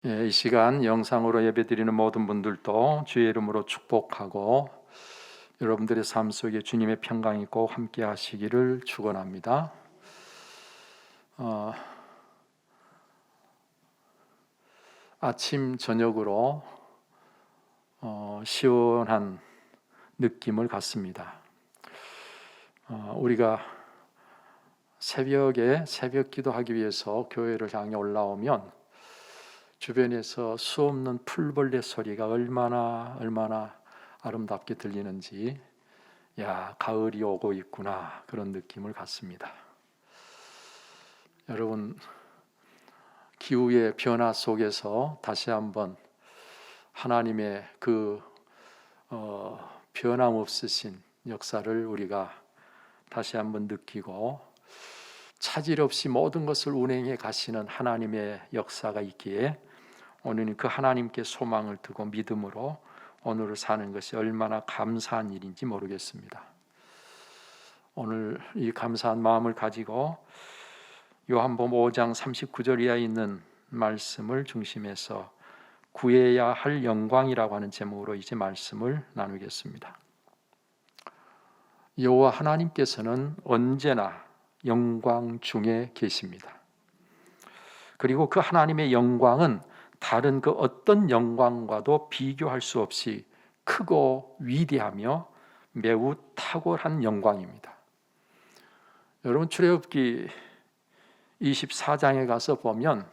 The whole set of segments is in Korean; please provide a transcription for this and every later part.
이 시간 영상으로 예배드리는 모든 분들도 주의 이름으로 축복하고 여러분들의 삶 속에 주님의 평강이 꼭 함께 하시기를 축원합니다. 아침 저녁으로 시원한 느낌을 갖습니다. 우리가 새벽에 새벽 기도하기 위해서 교회를 향해 올라오면 주변에서 수없는 풀벌레 소리가 얼마나 아름답게 들리는지, 야, 가을이 오고 있구나, 그런 느낌을 갖습니다. 여러분, 기후의 변화 속에서 다시 한번 하나님의 그 변함없으신 역사를 우리가 다시 한번 느끼고, 차질 없이 모든 것을 운행해 가시는 하나님의 역사가 있기에 오늘은 그 하나님께 소망을 두고 믿음으로 오늘을 사는 것이 얼마나 감사한 일인지 모르겠습니다. 오늘 이 감사한 마음을 가지고 요한복음 5장 39절 이하에 있는 말씀을 중심해서 구해야 할 영광이라고 하는 제목으로 이제 말씀을 나누겠습니다. 여호와 하나님께서는 언제나 영광 중에 계십니다. 그리고 그 하나님의 영광은 다른 그 어떤 영광과도 비교할 수 없이 크고 위대하며 매우 탁월한 영광입니다. 여러분, 출애굽기 24장에 가서 보면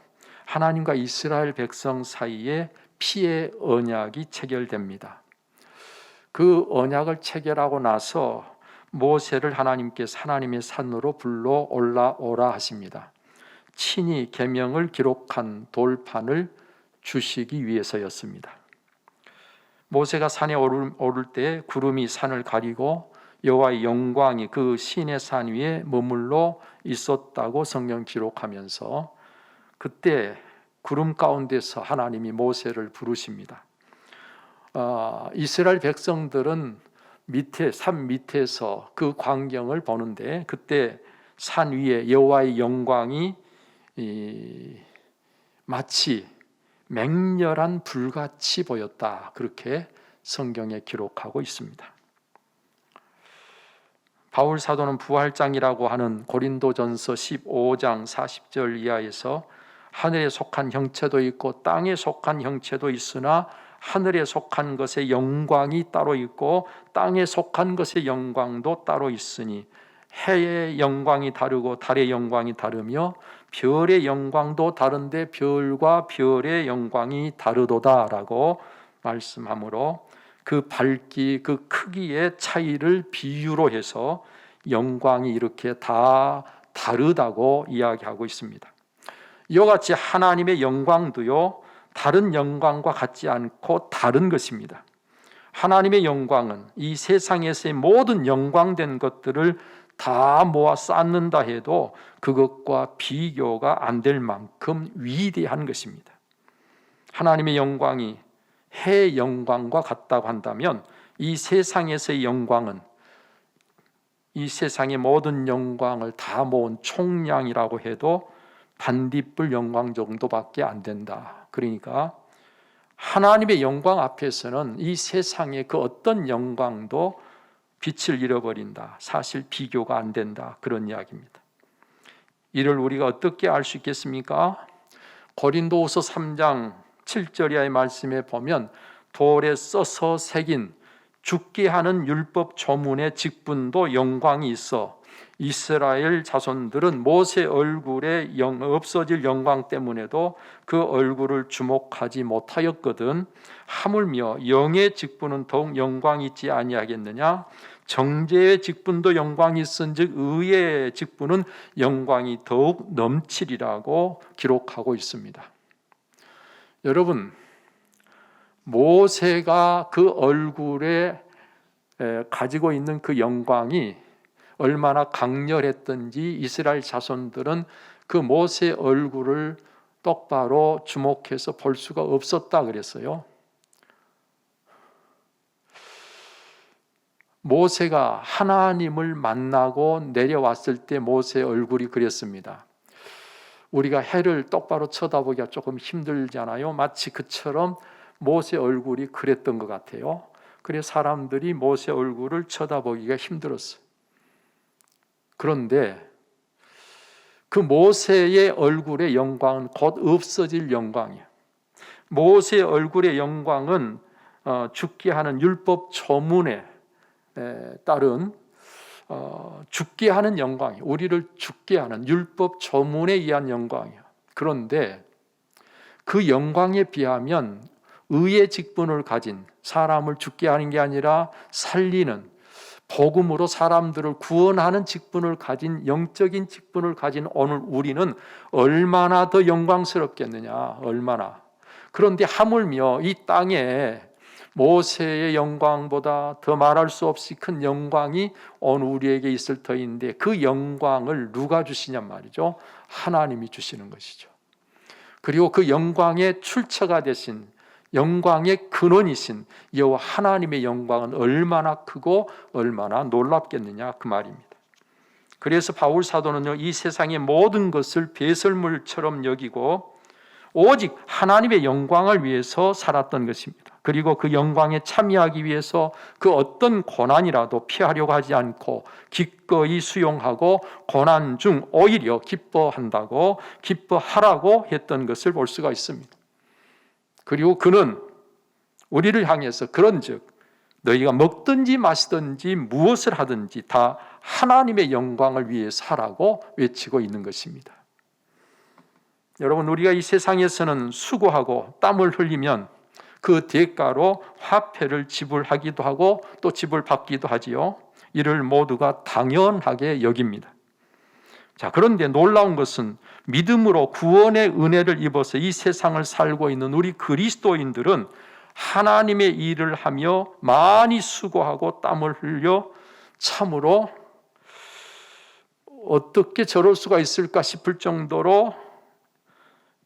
하나님과 이스라엘 백성 사이에 피의 언약이 체결됩니다. 그 언약을 체결하고 나서 모세를 하나님께서 하나님의 산으로 불러 올라오라 하십니다. 친히 계명을 기록한 돌판을 주시기 위해서였습니다. 모세가 산에 오를 때 구름이 산을 가리고 여호와의 영광이 그 시내산 위에 머물러 있었다고 성경 기록하면서 그때 구름 가운데서 하나님이 모세를 부르십니다. 이스라엘 백성들은 산 밑에서 그 광경을 보는데 그때 산 위에 여호와의 영광이 마치 맹렬한 불같이 보였다, 그렇게 성경에 기록하고 있습니다. 바울 사도는 부활장이라고 하는 고린도전서 15장 40절 이하에서 하늘에 속한 형체도 있고 땅에 속한 형체도 있으나 하늘에 속한 것의 영광이 따로 있고 땅에 속한 것의 영광도 따로 있으니 해의 영광이 다르고 달의 영광이 다르며 별의 영광도 다른데 별과 별의 영광이 다르도다라고 말씀하므로 그 밝기, 그 크기의 차이를 비유로 해서 영광이 이렇게 다 다르다고 이야기하고 있습니다. 이와 같이 하나님의 영광도요, 다른 영광과 같지 않고 다른 것입니다. 하나님의 영광은 이 세상에서의 모든 영광된 것들을 다 모아 쌓는다 해도 그것과 비교가 안 될 만큼 위대한 것입니다. 하나님의 영광이 해의 영광과 같다고 한다면 이 세상에서의 영광은 이 세상의 모든 영광을 다 모은 총량이라고 해도 반딧불 영광 정도밖에 안 된다. 그러니까 하나님의 영광 앞에서는 이 세상의 그 어떤 영광도 빛을 잃어버린다. 사실 비교가 안 된다. 그런 이야기입니다. 이를 우리가 어떻게 알 수 있겠습니까? 고린도후서 3장 7절 이하의 말씀에 보면 돌에 써서 새긴 죽게 하는 율법 조문의 직분도 영광이 있어 이스라엘 자손들은 모세 얼굴에 없어질 영광 때문에도 그 얼굴을 주목하지 못하였거든. 하물며 영의 직분은 더욱 영광이 있지 아니하겠느냐? 정죄의 직분도 영광이 있은즉 의의 직분은 영광이 더욱 넘치리라고 기록하고 있습니다. 여러분, 모세가 그 얼굴에 가지고 있는 그 영광이 얼마나 강렬했던지 이스라엘 자손들은 그 모세 얼굴을 똑바로 주목해서 볼 수가 없었다 그랬어요. 모세가 하나님을 만나고 내려왔을 때 모세의 얼굴이 그랬습니다. 우리가 해를 똑바로 쳐다보기가 조금 힘들잖아요. 마치 그처럼 모세 얼굴이 그랬던 것 같아요. 그래서 사람들이 모세 얼굴을 쳐다보기가 힘들었어요. 그런데 그 모세의 얼굴의 영광은 곧 없어질 영광이에요. 모세의 얼굴의 영광은 죽게 하는 율법 조문에 따른 죽게 하는 영광이에요. 우리를 죽게 하는 율법 조문에 의한 영광이에요. 그런데 그 영광에 비하면 의의 직분을 가진, 사람을 죽게 하는 게 아니라 살리는, 복음으로 사람들을 구원하는 직분을 가진, 영적인 직분을 가진 오늘 우리는 얼마나 더 영광스럽겠느냐, 얼마나. 그런데 하물며 이 땅에 모세의 영광보다 더 말할 수 없이 큰 영광이 오늘 우리에게 있을 터인데, 그 영광을 누가 주시냔 말이죠. 하나님이 주시는 것이죠. 그리고 그 영광의 출처가 되신, 영광의 근원이신 여호와 하나님의 영광은 얼마나 크고 얼마나 놀랍겠느냐, 그 말입니다. 그래서 바울 사도는요, 이 세상의 모든 것을 배설물처럼 여기고 오직 하나님의 영광을 위해서 살았던 것입니다. 그리고 그 영광에 참여하기 위해서 그 어떤 고난이라도 피하려고 하지 않고 기꺼이 수용하고 고난 중 오히려 기뻐하라고 했던 것을 볼 수가 있습니다. 그리고 그는 우리를 향해서 그런즉 너희가 먹든지 마시든지 무엇을 하든지 다 하나님의 영광을 위해서 하라고 외치고 있는 것입니다. 여러분, 우리가 이 세상에서는 수고하고 땀을 흘리면 그 대가로 화폐를 지불하기도 하고 또 지불받기도 하지요. 이를 모두가 당연하게 여깁니다. 자, 그런데 놀라운 것은 믿음으로 구원의 은혜를 입어서 이 세상을 살고 있는 우리 그리스도인들은 하나님의 일을 하며 많이 수고하고 땀을 흘려 참으로 어떻게 저럴 수가 있을까 싶을 정도로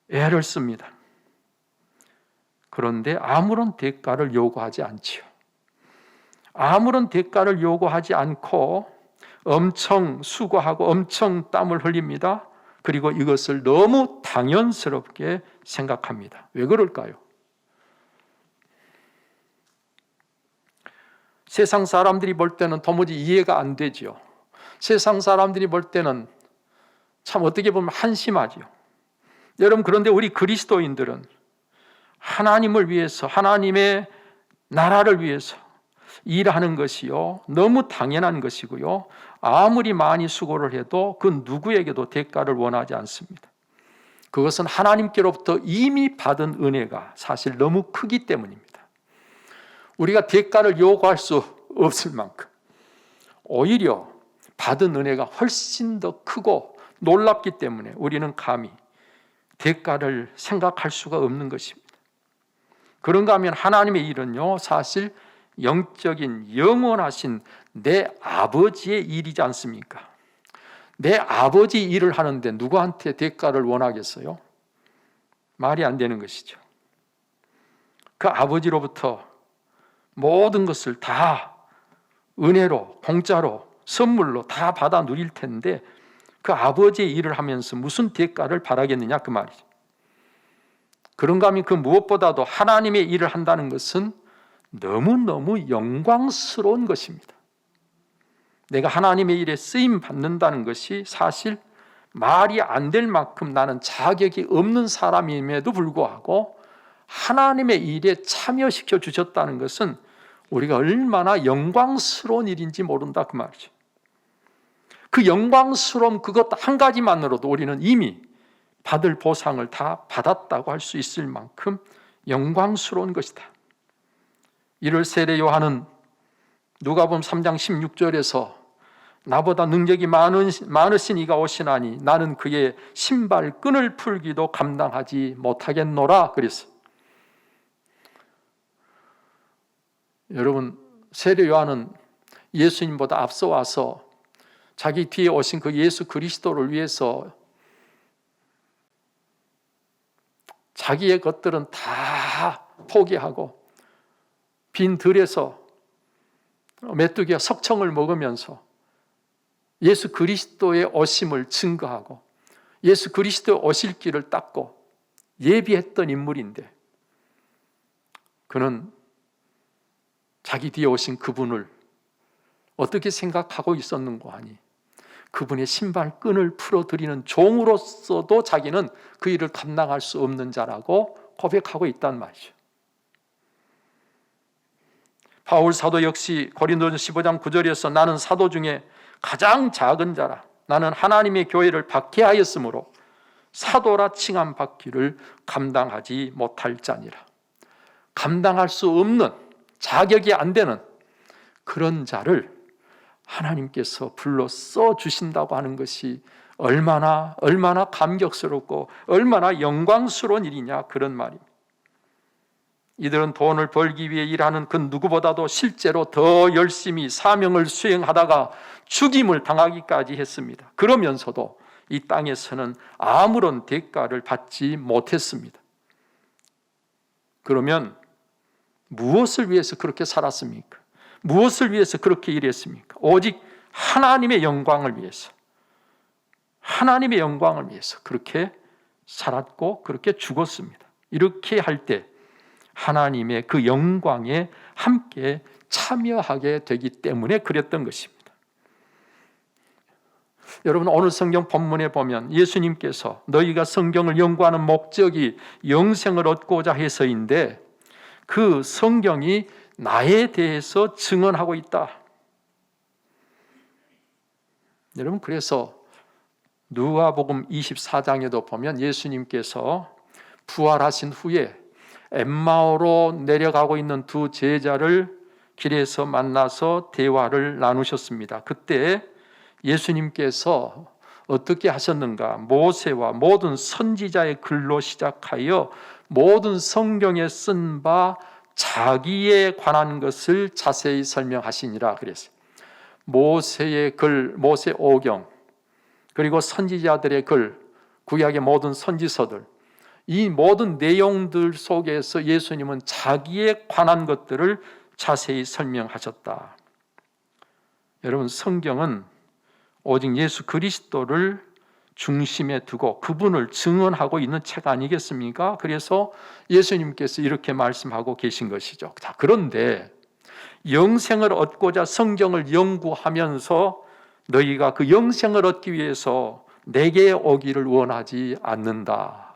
애를 씁니다. 그런데 아무런 대가를 요구하지 않지요. 아무런 대가를 요구하지 않고 엄청 수고하고 엄청 땀을 흘립니다. 그리고 이것을 너무 당연스럽게 생각합니다. 왜 그럴까요? 세상 사람들이 볼 때는 도무지 이해가 안 되지요. 세상 사람들이 볼 때는 참 어떻게 보면 한심하지요. 여러분, 그런데 우리 그리스도인들은 하나님을 위해서, 하나님의 나라를 위해서 일하는 것이요, 너무 당연한 것이고요, 아무리 많이 수고를 해도 그 누구에게도 대가를 원하지 않습니다. 그것은 하나님께로부터 이미 받은 은혜가 사실 너무 크기 때문입니다. 우리가 대가를 요구할 수 없을 만큼 오히려 받은 은혜가 훨씬 더 크고 놀랍기 때문에 우리는 감히 대가를 생각할 수가 없는 것입니다. 그런가 하면 하나님의 일은요, 사실 영적인 영원하신 내 아버지의 일이지 않습니까? 내 아버지 일을 하는데 누구한테 대가를 원하겠어요? 말이 안 되는 것이죠. 그 아버지로부터 모든 것을 다 은혜로, 공짜로, 선물로 다 받아 누릴 텐데 그 아버지의 일을 하면서 무슨 대가를 바라겠느냐, 그 말이죠. 그런가 하면 그 무엇보다도 하나님의 일을 한다는 것은 너무너무 영광스러운 것입니다. 내가 하나님의 일에 쓰임 받는다는 것이 사실 말이 안 될 만큼 나는 자격이 없는 사람임에도 불구하고 하나님의 일에 참여시켜 주셨다는 것은 우리가 얼마나 영광스러운 일인지 모른다, 그 말이죠. 그 영광스러움 그것 한 가지만으로도 우리는 이미 받을 보상을 다 받았다고 할 수 있을 만큼 영광스러운 것이다. 이를 세례 요한은 누가복음 3장 16절에서 나보다 능력이 많으신 이가 오시나니 나는 그의 신발끈을 풀기도 감당하지 못하겠노라 그랬어요. 여러분, 세례 요한은 예수님보다 앞서 와서 자기 뒤에 오신 그 예수 그리스도를 위해서 자기의 것들은 다 포기하고 빈 들에서 메뚜기와 석청을 먹으면서 예수 그리스도의 오심을 증거하고 예수 그리스도 오실 길을 닦고 예비했던 인물인데 그는 자기 뒤에 오신 그분을 어떻게 생각하고 있었는고 하니 그분의 신발끈을 풀어드리는 종으로서도 자기는 그 일을 감당할 수 없는 자라고 고백하고 있단 말이죠. 바울 사도 역시 고린도전서 15장 9절에서 나는 사도 중에 가장 작은 자라 나는 하나님의 교회를 박해하였으므로 사도라 칭함 받기를 감당하지 못할 자니라. 감당할 수 없는, 자격이 안 되는 그런 자를 하나님께서 불러 써주신다고 하는 것이 얼마나 감격스럽고 얼마나 영광스러운 일이냐, 그런 말입니다. 이들은 돈을 벌기 위해 일하는 그 누구보다도 실제로 더 열심히 사명을 수행하다가 죽임을 당하기까지 했습니다. 그러면서도 이 땅에서는 아무런 대가를 받지 못했습니다. 그러면 무엇을 위해서 그렇게 살았습니까? 무엇을 위해서 그렇게 일했습니까? 오직 하나님의 영광을 위해서, 하나님의 영광을 위해서 그렇게 살았고 그렇게 죽었습니다. 이렇게 할 때 하나님의 그 영광에 함께 참여하게 되기 때문에 그랬던 것입니다. 여러분, 오늘 성경 본문에 보면 예수님께서 너희가 성경을 연구하는 목적이 영생을 얻고자 해서인데 그 성경이 나에 대해서 증언하고 있다. 여러분, 그래서 누가복음 24장에도 보면 예수님께서 부활하신 후에 엠마오로 내려가고 있는 두 제자를 길에서 만나서 대화를 나누셨습니다. 그때 예수님께서 어떻게 하셨는가? 모세와 모든 선지자의 글로 시작하여 모든 성경에 쓴 바 자기에 관한 것을 자세히 설명하시니라 그랬어요. 모세의 글, 모세 오경, 그리고 선지자들의 글, 구약의 모든 선지서들, 이 모든 내용들 속에서 예수님은 자기에 관한 것들을 자세히 설명하셨다. 여러분, 성경은 오직 예수 그리스도를 중심에 두고 그분을 증언하고 있는 책 아니겠습니까? 그래서 예수님께서 이렇게 말씀하고 계신 것이죠. 자, 그런데 영생을 얻고자 성경을 연구하면서 너희가 그 영생을 얻기 위해서 내게 오기를 원하지 않는다.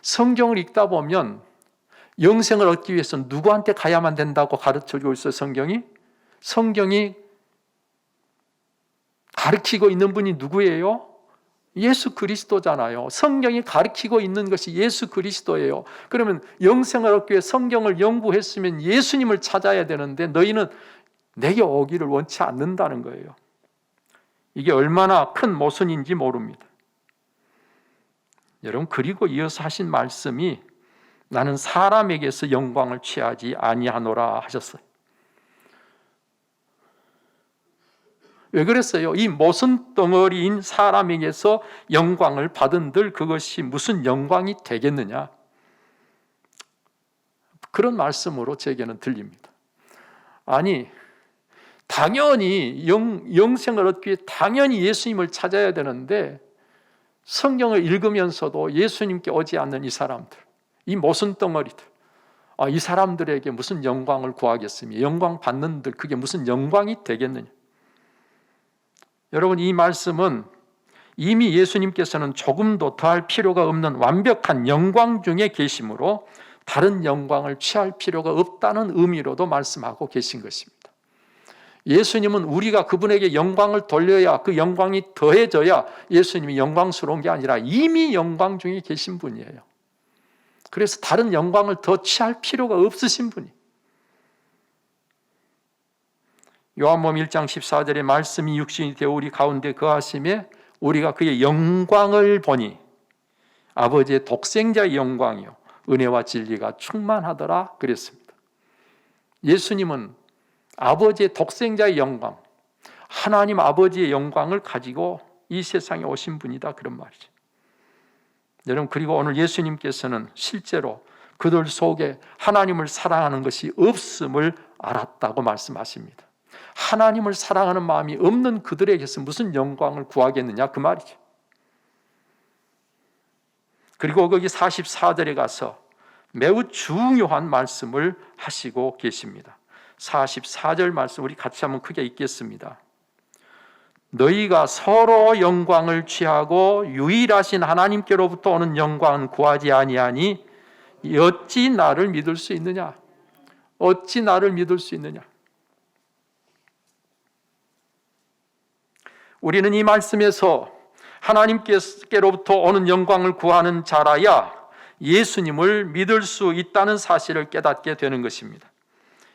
성경을 읽다 보면 영생을 얻기 위해서 누구한테 가야만 된다고 가르쳐주고 있어요, 성경이? 성경이 가르치고 있는 분이 누구예요? 예수 그리스도잖아요. 성경이 가르치고 있는 것이 예수 그리스도예요. 그러면 영생을 얻기 위해 성경을 연구했으면 예수님을 찾아야 되는데 너희는 내게 오기를 원치 않는다는 거예요. 이게 얼마나 큰 모순인지 모릅니다. 여러분, 그리고 이어서 하신 말씀이 나는 사람에게서 영광을 취하지 아니하노라 하셨어요. 왜 그랬어요? 이 모순 덩어리인 사람에게서 영광을 받은들 그것이 무슨 영광이 되겠느냐? 그런 말씀으로 제게는 들립니다. 아니, 당연히 영생을 얻기 위해 당연히 예수님을 찾아야 되는데 성경을 읽으면서도 예수님께 오지 않는 이 사람들, 이 모순 덩어리들, 이 사람들에게 무슨 영광을 구하겠으며 영광 받는들 그게 무슨 영광이 되겠느냐? 여러분, 이 말씀은 이미 예수님께서는 조금도 더할 필요가 없는 완벽한 영광 중에 계심으로 다른 영광을 취할 필요가 없다는 의미로도 말씀하고 계신 것입니다. 예수님은 우리가 그분에게 영광을 돌려야 그 영광이 더해져야 예수님이 영광스러운 게 아니라 이미 영광 중에 계신 분이에요. 그래서 다른 영광을 더 취할 필요가 없으신 분이. 요한복음 1장 14절의 말씀이 육신이 되어 우리 가운데 거하심에 우리가 그의 영광을 보니 아버지의 독생자의 영광이요 은혜와 진리가 충만하더라 그랬습니다. 예수님은 아버지의 독생자의 영광, 하나님 아버지의 영광을 가지고 이 세상에 오신 분이다, 그런 말이죠. 여러분, 그리고 오늘 예수님께서는 실제로 그들 속에 하나님을 사랑하는 것이 없음을 알았다고 말씀하십니다. 하나님을 사랑하는 마음이 없는 그들에게서 무슨 영광을 구하겠느냐 그 말이죠. 그리고 거기 44절에 가서 매우 중요한 말씀을 하시고 계십니다. 44절 말씀 우리 같이 한번 크게 읽겠습니다. 너희가 서로 영광을 취하고 유일하신 하나님께로부터 오는 영광은 구하지 아니하니 어찌 나를 믿을 수 있느냐? 어찌 나를 믿을 수 있느냐? 우리는 이 말씀에서 하나님께로부터 오는 영광을 구하는 자라야 예수님을 믿을 수 있다는 사실을 깨닫게 되는 것입니다.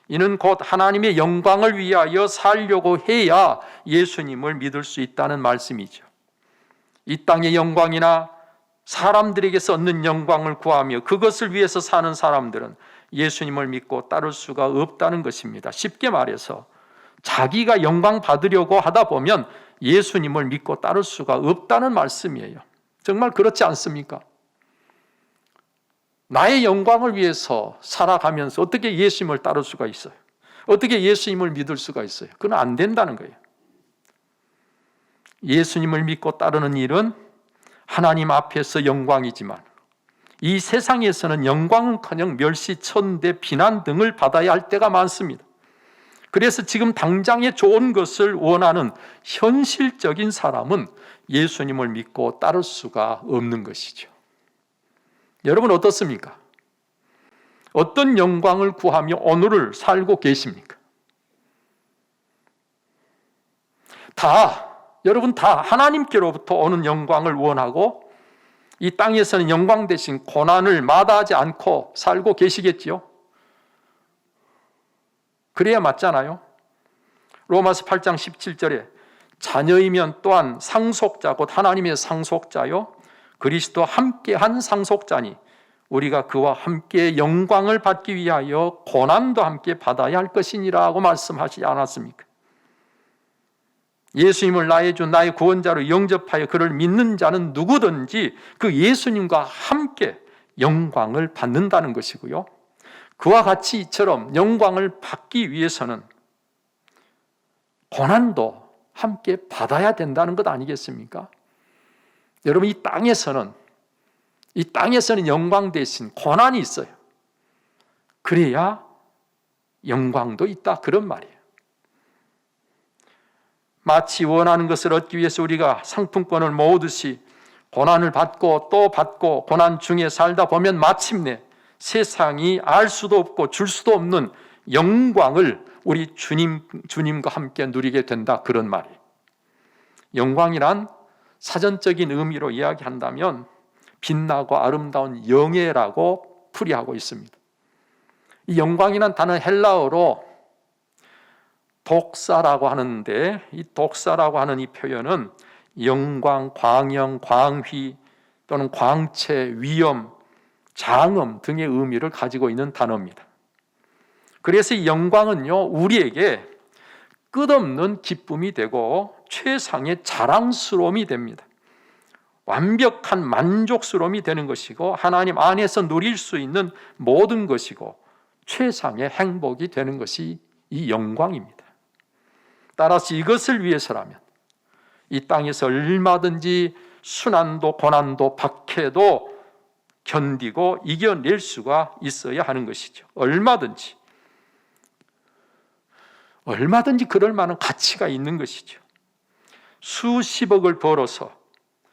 이는 곧 하나님의 영광을 위하여 살려고 해야 예수님을 믿을 수 있다는 말씀이죠. 이 땅의 영광이나 사람들에게서 얻는 영광을 구하며 그것을 위해서 사는 사람들은 예수님을 믿고 따를 수가 없다는 것입니다. 쉽게 말해서 자기가 영광 받으려고 하다 보면 예수님을 믿고 따를 수가 없다는 말씀이에요. 정말 그렇지 않습니까? 나의 영광을 위해서 살아가면서 어떻게 예수님을 따를 수가 있어요? 어떻게 예수님을 믿을 수가 있어요? 그건 안 된다는 거예요. 예수님을 믿고 따르는 일은 하나님 앞에서 영광이지만 이 세상에서는 영광은커녕 멸시, 천대, 비난 등을 받아야 할 때가 많습니다. 그래서 지금 당장에 좋은 것을 원하는 현실적인 사람은 예수님을 믿고 따를 수가 없는 것이죠. 여러분 어떻습니까? 어떤 영광을 구하며 오늘을 살고 계십니까? 여러분 다 하나님께로부터 오는 영광을 원하고 이 땅에서는 영광 대신 고난을 마다하지 않고 살고 계시겠지요? 그래야 맞잖아요. 로마서 8장 17절에 자녀이면 또한 상속자 곧 하나님의 상속자요 그리스도와 함께한 상속자니 우리가 그와 함께 영광을 받기 위하여 고난도 함께 받아야 할 것이니라고 말씀하시지 않았습니까? 예수님을 나의 주 나의 구원자로 영접하여 그를 믿는 자는 누구든지 그 예수님과 함께 영광을 받는다는 것이고요. 그와 같이 이처럼 영광을 받기 위해서는 고난도 함께 받아야 된다는 것 아니겠습니까? 여러분 이 땅에서는 영광 대신 고난이 있어요. 그래야 영광도 있다 그런 말이에요. 마치 원하는 것을 얻기 위해서 우리가 상품권을 모으듯이 고난을 받고 또 받고 고난 중에 살다 보면 마침내 세상이 알 수도 없고 줄 수도 없는 영광을 우리 주님과 함께 누리게 된다 그런 말이에요. 영광이란 사전적인 의미로 이야기한다면 빛나고 아름다운 영예라고 풀이하고 있습니다. 이 영광이란 단어 헬라어로 독사라고 하는데 이 독사라고 하는 이 표현은 영광, 광영, 광휘 또는 광채, 위엄, 장엄 등의 의미를 가지고 있는 단어입니다. 그래서 이 영광은요 우리에게 끝없는 기쁨이 되고 최상의 자랑스러움이 됩니다. 완벽한 만족스러움이 되는 것이고 하나님 안에서 누릴 수 있는 모든 것이고 최상의 행복이 되는 것이 이 영광입니다. 따라서 이것을 위해서라면 이 땅에서 얼마든지 순환도 고난도 박해도 견디고 이겨낼 수가 있어야 하는 것이죠. 얼마든지 그럴 만한 가치가 있는 것이죠. 수십억을 벌어서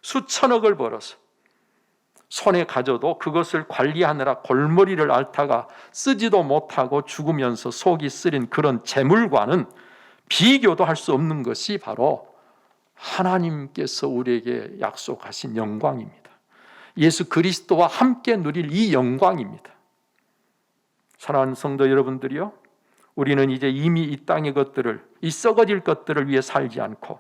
수천억을 벌어서 손에 가져도 그것을 관리하느라 골머리를 앓다가 쓰지도 못하고 죽으면서 속이 쓰린 그런 재물과는 비교도 할 수 없는 것이 바로 하나님께서 우리에게 약속하신 영광입니다. 예수 그리스도와 함께 누릴 이 영광입니다. 사랑하는 성도 여러분들이요, 우리는 이제 이미 이 땅의 것들을, 이 썩어질 것들을 위해 살지 않고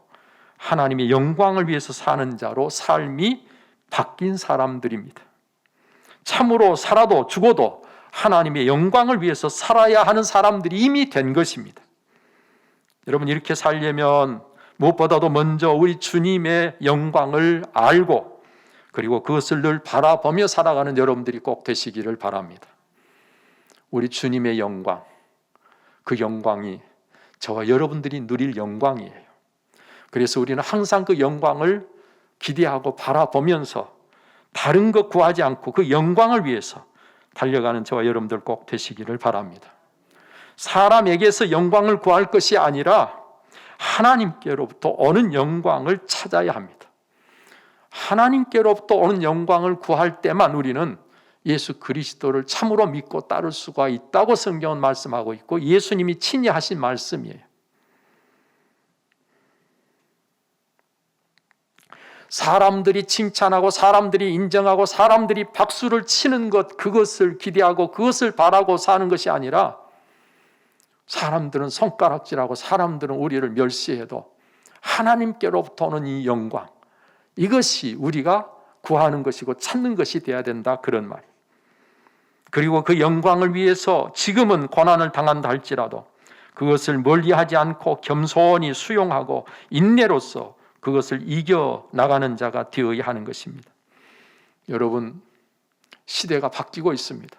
하나님의 영광을 위해서 사는 자로 삶이 바뀐 사람들입니다. 참으로 살아도 죽어도 하나님의 영광을 위해서 살아야 하는 사람들이 이미 된 것입니다. 여러분 이렇게 살려면 무엇보다도 먼저 우리 주님의 영광을 알고 그리고 그것을 늘 바라보며 살아가는 여러분들이 꼭 되시기를 바랍니다. 우리 주님의 영광, 그 영광이 저와 여러분들이 누릴 영광이에요. 그래서 우리는 항상 그 영광을 기대하고 바라보면서 다른 것 구하지 않고 그 영광을 위해서 달려가는 저와 여러분들 꼭 되시기를 바랍니다. 사람에게서 영광을 구할 것이 아니라 하나님께로부터 오는 영광을 찾아야 합니다. 하나님께로부터 오는 영광을 구할 때만 우리는 예수 그리스도를 참으로 믿고 따를 수가 있다고 성경은 말씀하고 있고 예수님이 친히 하신 말씀이에요. 사람들이 칭찬하고 사람들이 인정하고 사람들이 박수를 치는 것, 그것을 기대하고 그것을 바라고 사는 것이 아니라 사람들은 손가락질하고 사람들은 우리를 멸시해도 하나님께로부터 오는 이 영광, 이것이 우리가 구하는 것이고 찾는 것이 되어야 된다, 그런 말이에요. 그리고 그 영광을 위해서 지금은 고난을 당한다 할지라도 그것을 멀리하지 않고 겸손히 수용하고 인내로서 그것을 이겨나가는 자가 되어야 하는 것입니다. 여러분, 시대가 바뀌고 있습니다.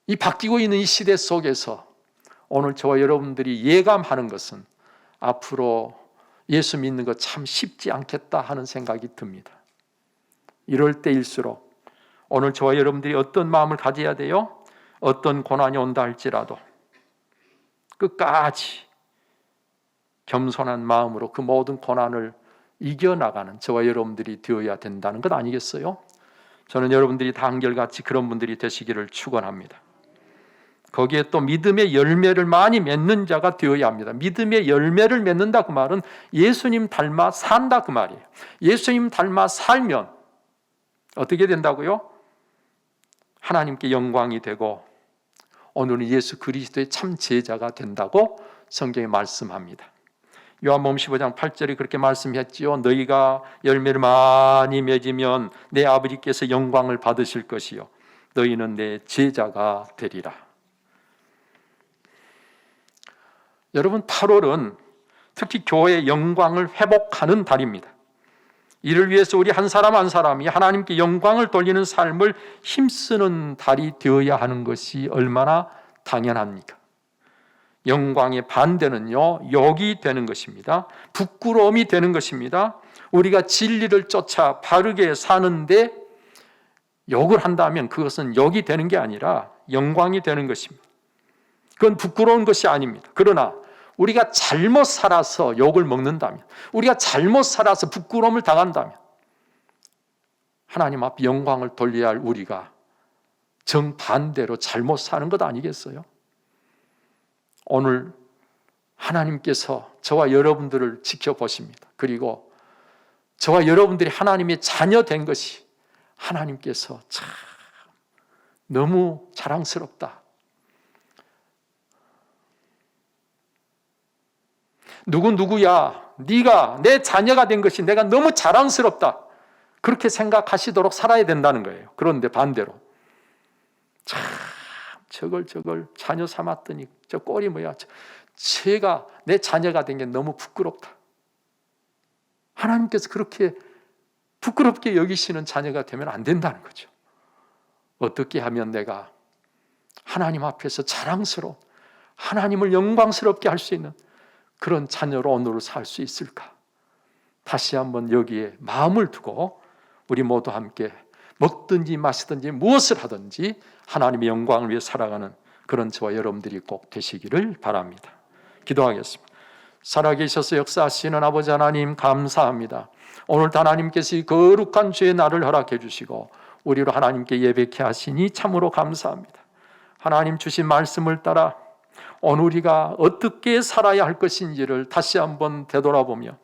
이 바뀌고 있는 이 시대 속에서 오늘 저와 여러분들이 예감하는 것은 앞으로 예수 믿는 것 참 쉽지 않겠다 하는 생각이 듭니다. 이럴 때일수록 오늘 저와 여러분들이 어떤 마음을 가져야 돼요? 어떤 고난이 온다 할지라도 끝까지 겸손한 마음으로 그 모든 고난을 이겨나가는 저와 여러분들이 되어야 된다는 것 아니겠어요? 저는 여러분들이 다 한결같이 그런 분들이 되시기를 축원합니다. 거기에 또 믿음의 열매를 많이 맺는 자가 되어야 합니다. 믿음의 열매를 맺는다 그 말은 예수님 닮아 산다 그 말이에요. 예수님 닮아 살면 어떻게 된다고요? 하나님께 영광이 되고 오늘은 예수 그리스도의 참 제자가 된다고 성경에 말씀합니다. 요한복음 15장 8절에 그렇게 말씀했지요. 너희가 열매를 많이 맺으면 내 아버지께서 영광을 받으실 것이요 너희는 내 제자가 되리라. 여러분, 8월은 특히 교회의 영광을 회복하는 달입니다. 이를 위해서 우리 한 사람 한 사람이 하나님께 영광을 돌리는 삶을 힘쓰는 달이 되어야 하는 것이 얼마나 당연합니까? 영광의 반대는요, 욕이 되는 것입니다. 부끄러움이 되는 것입니다. 우리가 진리를 쫓아 바르게 사는데 욕을 한다면 그것은 욕이 되는 게 아니라 영광이 되는 것입니다. 그건 부끄러운 것이 아닙니다. 그러나 우리가 잘못 살아서 욕을 먹는다면, 우리가 잘못 살아서 부끄러움을 당한다면 하나님 앞에 영광을 돌려야 할 우리가 정반대로 잘못 사는 것 아니겠어요? 오늘 하나님께서 저와 여러분들을 지켜보십니다. 그리고 저와 여러분들이 하나님의 자녀 된 것이 하나님께서 참 너무 자랑스럽다. 누구야, 네가 내 자녀가 된 것이 내가 너무 자랑스럽다, 그렇게 생각하시도록 살아야 된다는 거예요. 그런데 반대로 참 저걸 자녀 삼았더니 저 꼴이 뭐야, 제가 내 자녀가 된 게 너무 부끄럽다. 하나님께서 그렇게 부끄럽게 여기시는 자녀가 되면 안 된다는 거죠. 어떻게 하면 내가 하나님 앞에서 자랑스러운, 하나님을 영광스럽게 할 수 있는 그런 자녀로 오늘을 살 수 있을까? 다시 한번 여기에 마음을 두고 우리 모두 함께 먹든지 마시든지 무엇을 하든지 하나님의 영광을 위해 살아가는 그런 저와 여러분들이 꼭 되시기를 바랍니다. 기도하겠습니다. 살아계셔서 역사하시는 아버지 하나님, 감사합니다. 오늘도 하나님께서 이 거룩한 주의 날을 허락해 주시고 우리로 하나님께 예배케 하시니 참으로 감사합니다. 하나님 주신 말씀을 따라 오늘 우리가 어떻게 살아야 할 것인지를 다시 한번 되돌아보며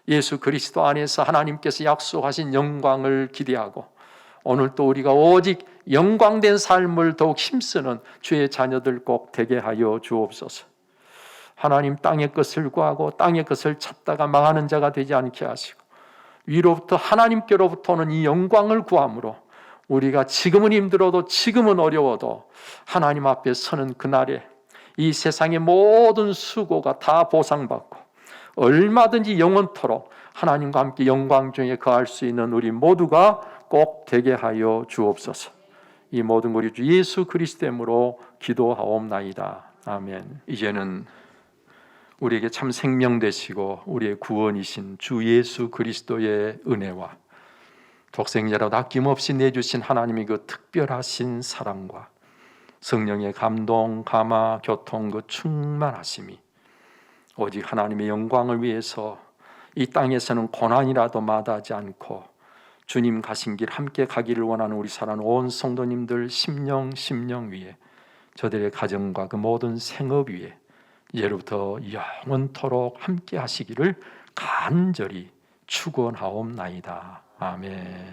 예수 그리스도 안에서 하나님께서 약속하신 영광을 기대하고 오늘 또 우리가 오직 영광된 삶을 더욱 힘쓰는 주의 자녀들 꼭 되게 하여 주옵소서. 하나님, 땅의 것을 구하고 땅의 것을 찾다가 망하는 자가 되지 않게 하시고 위로부터 하나님께로부터 오는 이 영광을 구함으로 우리가 지금은 힘들어도 지금은 어려워도 하나님 앞에 서는 그날에 이 세상의 모든 수고가 다 보상받고 얼마든지 영원토록 하나님과 함께 영광 중에 거할 수 있는 우리 모두가 꼭 되게 하여 주옵소서. 이 모든 우리 주 예수 그리스도 이름으로 기도하옵나이다. 아멘. 이제는 우리에게 참 생명 되시고 우리의 구원이신 주 예수 그리스도의 은혜와 독생자라도 아낌없이 내주신 하나님의 그 특별하신 사랑과 성령의 감동, 감화, 교통, 그 충만하심이 오직 하나님의 영광을 위해서 이 땅에서는 고난이라도 마다하지 않고 주님 가신 길 함께 가기를 원하는 우리 사랑하는 온 성도님들 심령 위에, 저들의 가정과 그 모든 생업 위에 이제로부터 영원토록 함께 하시기를 간절히 축원하옵나이다. 아멘.